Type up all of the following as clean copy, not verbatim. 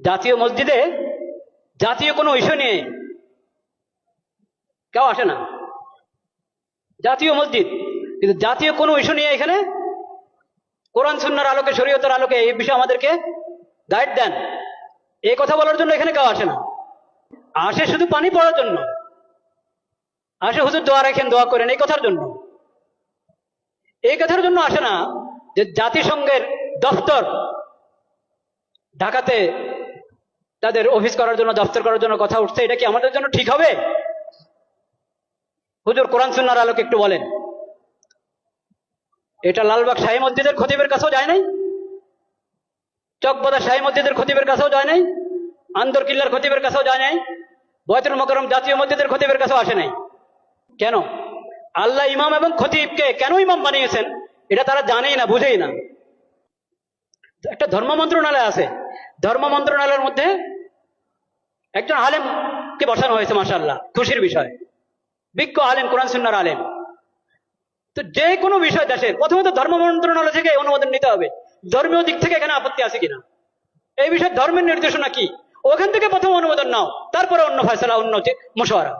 জাতীয় মসজিদে জাতীয় কোনো ইস্যু নিয়ে কেউ আসে না। জাতীয় মসজিদ, কিন্তু জাতীয় কোনো ইস্যু নিয়ে এখানে কোরআন সুন্নাহর আলোকে, শরীয়তের আলোকে এই বিষয়ে আমাদেরকে গাইড দেন, এই কথা বলার জন্য এখানে কেউ আসে না। আসে শুধু পানি পড়ার জন্য, আসে হুজুর দোয়া রাখেন, দোয়া করেন, এই কথার জন্য। এই কথার জন্য আসে না যে জাতিসংঘের দপ্তর ঢাকাতে তাদের অফিস করার জন্য, দপ্তর করার জন্য কথা উঠছে, এটা কি আমাদের জন্য ঠিক হবে? হুজুর কোরআন সুন্নাহর আলোকে একটু বলেন। এটা লালবাগ শাহী মসজিদের খতিবের কাছেও যায় নাই, চকবাজার শাহী মসজিদের খতিবের কাছেও যায় নাই, আন্দরকিল্লার খতিবের কাছেও যায় নাই, বয়তুল মোকাররম জাতীয় মসজিদের খতিবের কাছেও আসে নাই। কেন? আল্লাহ ইমাম এবং খতিবকে কেন ইমাম বানিয়েছেন এটা তারা জানেই না, বুঝেই না। একটা ধর্ম মন্ত্রণালয় আছে, ধর্ম মন্ত্রণালয়ের মধ্যে একজন আলেমকে বসানো হয়েছে, মাশাআল্লাহ, খুশির বিষয়, বিজ্ঞ আলেম, কোরআন সুন্নাহর আলেম। তো যে কোনো বিষয় দেশের প্রথমত ধর্ম মন্ত্রণালয় থেকে অনুমোদন নিতে হবে, ধর্মীয় দিক থেকে এখানে আপত্তি আছে কিনা, এই বিষয়ে ধর্মের নির্দেশনা কি, ওখান থেকে প্রথম অনুমোদন নাও, তারপরে অন্য ফয়সালা, অন্য মুশওয়ারা।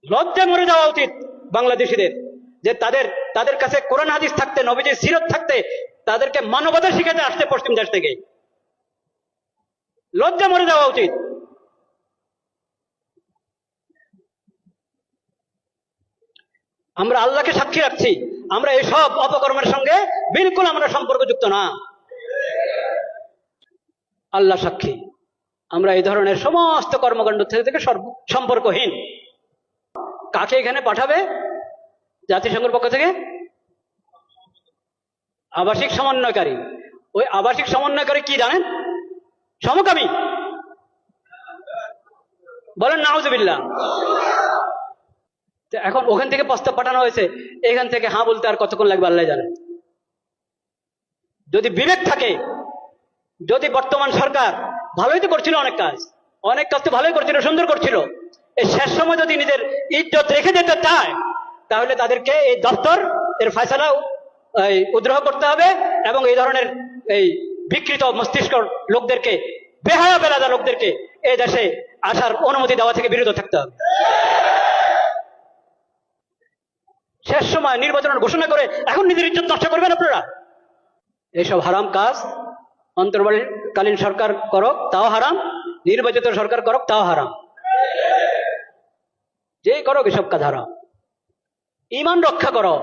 লজ্জা মরে যাওয়া উচিত বাংলাদেশিদের, যে তাদের কাছে কোরআন হাদিস থাকতে, নবীজির সিরত থাকতে, তাদেরকে মানবতা শিখাতে আসছে পশ্চিম দেশ থেকে। লজ্জা মরে যাওয়া উচিত। আমরা আল্লাহকে সাক্ষী রাখছি, আমরা এসব অপকর্মের সঙ্গে বিলকুল আমরা সম্পর্কযুক্ত না। আল্লাহ সাক্ষী, আমরা এই ধরনের সমস্ত কর্মকাণ্ড থেকে সম্পর্কহীন। কাকে এখানে পাঠাবে জাতিসংঘের পক্ষ থেকে? আবাসিক সমন্বয়কারী। ওই আবাসিক সমন্বয়কারী কি জানেন? সমকামী। বলেন নাউজুবিল্লাহ। এখন ওখান থেকে প্রস্তাব পাঠানো হয়েছে, এখান থেকে হ্যাঁ বলতে আর কতক্ষণ লাগবে আল্লাহ জানেন। যদি বিবেক থাকে, যদি বর্তমান সরকার ভালোই তো করছিল, অনেক কাজ তো ভালোই করছিল, সুন্দর করছিল, এই শেষ সময় যদি নিজের ইজ্জত রেখে যেতে চায়, তাহলে তাদেরকে এই দপ্তর এর ফয়সালা উদ্রহ করতে হবে এবং এই ধরনের এই বিকৃত মস্তিষ্ক লোকদেরকে, বেহায়া বেলাদা লোকদেরকে এই দেশে আসার অনুমতি দেওয়া থেকে বিরত থাকতে হবে। শেষ সময় নির্বাচনের ঘোষণা করে এখন নিজের ইজ্জত নষ্ট করবেন আপনারা? এইসব হারাম কাজ অন্তর্বর্তীকালীন সরকার করক তাও হারাম, নির্বাচিত সরকার করক তাও হারাম, যেই করক এসব কাজ হারাম। ঈমান রক্ষা করো।